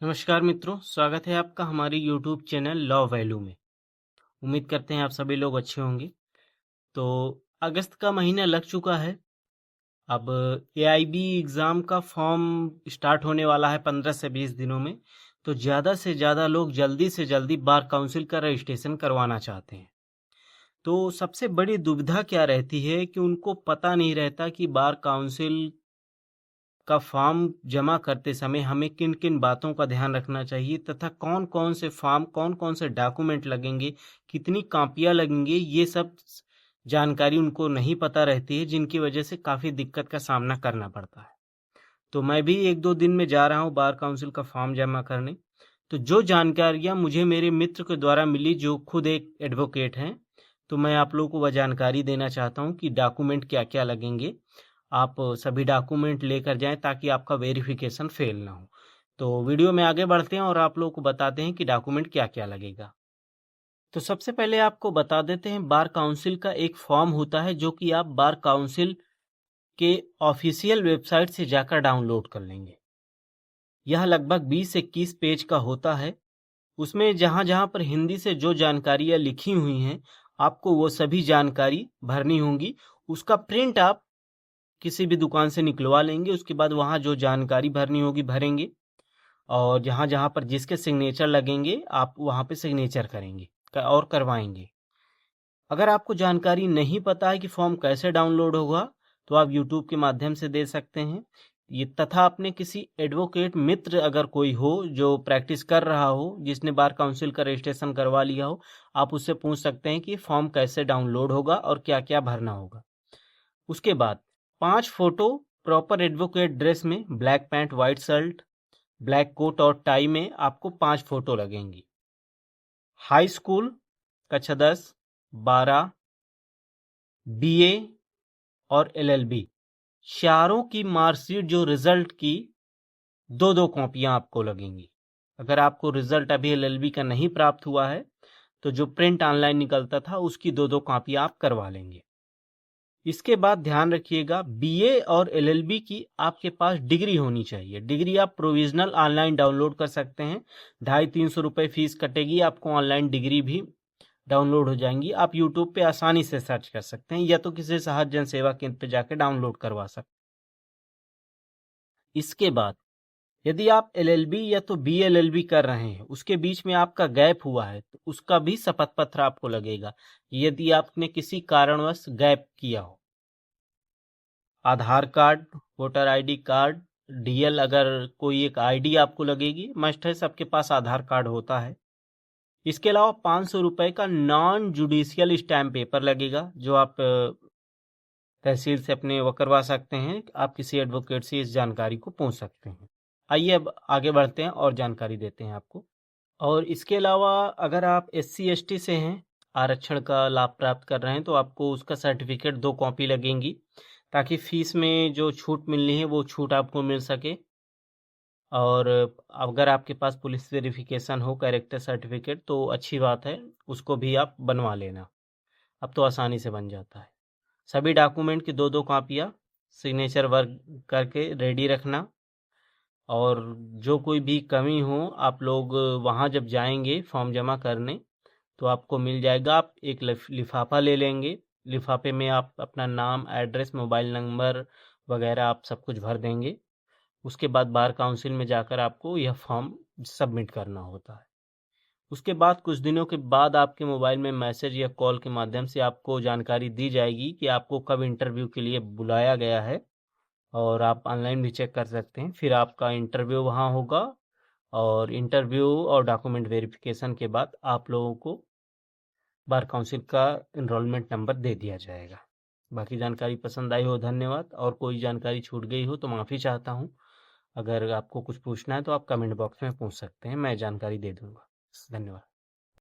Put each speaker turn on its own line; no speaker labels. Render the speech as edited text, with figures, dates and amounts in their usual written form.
नमस्कार मित्रों, स्वागत है आपका हमारी यूट्यूब चैनल लॉ वैल्यू में। उम्मीद करते हैं आप सभी लोग अच्छे होंगे। तो अगस्त का महीना लग चुका है। अब एआईबी एग्ज़ाम का फॉर्म स्टार्ट होने वाला है 15 से 20 दिनों में। तो ज़्यादा से ज़्यादा लोग जल्दी से जल्दी बार काउंसिल का रजिस्ट्रेशन करवाना चाहते हैं। तो सबसे बड़ी दुविधा क्या रहती है कि उनको पता नहीं रहता कि बार काउंसिल का फॉर्म जमा करते समय हमें किन किन बातों का ध्यान रखना चाहिए तथा कौन कौन से फॉर्म, कौन कौन से डॉक्यूमेंट लगेंगे, कितनी कापियां लगेंगी, ये सब जानकारी उनको नहीं पता रहती है, जिनकी वजह से काफ़ी दिक्कत का सामना करना पड़ता है। तो मैं भी 1-2 दिन में जा रहा हूँ बार काउंसिल का फॉर्म जमा करने। तो जो जानकारियाँ मुझे मेरे मित्र के द्वारा मिली, जो खुद एक एडवोकेट हैं, तो मैं आप लोगों को वह जानकारी देना चाहता हूँ कि डॉक्यूमेंट क्या क्या लगेंगे। आप सभी डॉक्यूमेंट लेकर जाएं ताकि आपका वेरिफिकेशन फेल ना हो। तो वीडियो में आगे बढ़ते हैं और आप लोगों को बताते हैं कि डॉक्यूमेंट क्या क्या लगेगा। तो सबसे पहले आपको बता देते हैं, बार काउंसिल का एक फॉर्म होता है जो कि आप बार काउंसिल के ऑफिशियल वेबसाइट से जाकर डाउनलोड कर लेंगे। यह लगभग 20-21 पेज का होता है। उसमें जहाँ जहाँ पर हिंदी से जो जानकारियाँ लिखी हुई हैं, आपको वो सभी जानकारी भरनी होंगी। उसका प्रिंट आप किसी भी दुकान से निकलवा लेंगे। उसके बाद वहाँ जो जानकारी भरनी होगी भरेंगे, और जहाँ जहाँ पर जिसके सिग्नेचर लगेंगे आप वहाँ पे सिग्नेचर करेंगे और करवाएंगे। अगर आपको जानकारी नहीं पता है कि फॉर्म कैसे डाउनलोड होगा, तो आप यूट्यूब के माध्यम से दे सकते हैं। ये तथा अपने किसी एडवोकेट मित्र अगर कोई हो जो प्रैक्टिस कर रहा हो, जिसने बार काउंसिल का रजिस्ट्रेशन करवा लिया हो, आप उससे पूछ सकते हैं कि फॉर्म कैसे डाउनलोड होगा और क्या क्या भरना होगा। उसके बाद 5 फोटो प्रॉपर एडवोकेट ड्रेस में, black pant, white shirt, black coat और टाई में आपको 5 फोटो लगेंगी। हाई स्कूल, कक्षा 10, 12, बीए और एलएलबी, चारों की मार्कशीट जो रिजल्ट की 2-2 कॉपियां आपको लगेंगी। अगर आपको रिजल्ट अभी एलएलबी का नहीं प्राप्त हुआ है, तो जो प्रिंट ऑनलाइन निकलता था उसकी 2-2 कॉपियां आप करवा लेंगे। इसके बाद ध्यान रखिएगा, बीए और एलएलबी की आपके पास डिग्री होनी चाहिए। डिग्री आप प्रोविजनल ऑनलाइन डाउनलोड कर सकते हैं। 250-300 रुपये फीस कटेगी, आपको ऑनलाइन डिग्री भी डाउनलोड हो जाएंगी। आप यूट्यूब पे आसानी से सर्च कर सकते हैं, या तो किसी सहज जन सेवा केंद्र पे जाकर डाउनलोड करवा सकते हैं। इसके बाद यदि आप एलएलबी या तो बीएलएलबी कर रहे हैं, उसके बीच में आपका गैप हुआ है, तो उसका भी शपथ पत्र आपको लगेगा, यदि आपने किसी कारणवश गैप किया हो। Aadhaar card, voter ID card, DL, अगर कोई एक आईडी आपको लगेगी। मस्ट है, सबके पास आधार कार्ड होता है। इसके अलावा 500 रुपये का नॉन जुडिशियल स्टैम्प पेपर लगेगा, जो आप तहसील से अपने वो करवा सकते हैं। आप किसी एडवोकेट से इस जानकारी को पूछ सकते हैं। आइए अब आगे बढ़ते हैं और जानकारी देते हैं आपको। और इसके अलावा अगर आप SC ST से हैं, आरक्षण का लाभ प्राप्त कर रहे हैं, तो आपको उसका सर्टिफिकेट 2 कॉपी लगेंगी, ताकि फीस में जो छूट मिलनी है वो छूट आपको मिल सके। और अगर आपके पास पुलिस वेरिफिकेशन हो, कैरेक्टर सर्टिफिकेट, तो अच्छी बात है, उसको भी आप बनवा लेना। अब तो आसानी से बन जाता है। सभी डॉक्यूमेंट की 2-2 कापियाँ सिग्नेचर वर्क करके रेडी रखना। और जो कोई भी कमी हो, आप लोग वहाँ जब जाएंगे फॉर्म जमा करने, तो आपको मिल जाएगा। आप एक लिफाफा ले लेंगे। लिफाफे में आप अपना नाम, एड्रेस, मोबाइल नंबर वगैरह आप सब कुछ भर देंगे। उसके बाद बार काउंसिल में जाकर आपको यह फॉर्म सबमिट करना होता है। उसके बाद कुछ दिनों के बाद आपके मोबाइल में मैसेज या कॉल के माध्यम से आपको जानकारी दी जाएगी कि आपको कब इंटरव्यू के लिए बुलाया गया है। और आप ऑनलाइन भी चेक कर सकते हैं। फिर आपका इंटरव्यू वहाँ होगा, और इंटरव्यू और डॉक्यूमेंट वेरिफिकेशन के बाद आप लोगों को बार काउंसिल का इनरोलमेंट नंबर दे दिया जाएगा। बाकी जानकारी पसंद आई हो, धन्यवाद। और कोई जानकारी छूट गई हो तो माफ़ी चाहता हूँ। अगर आपको कुछ पूछना है तो आप कमेंट बॉक्स में पूछ सकते हैं, मैं जानकारी दे दूँगा। धन्यवाद।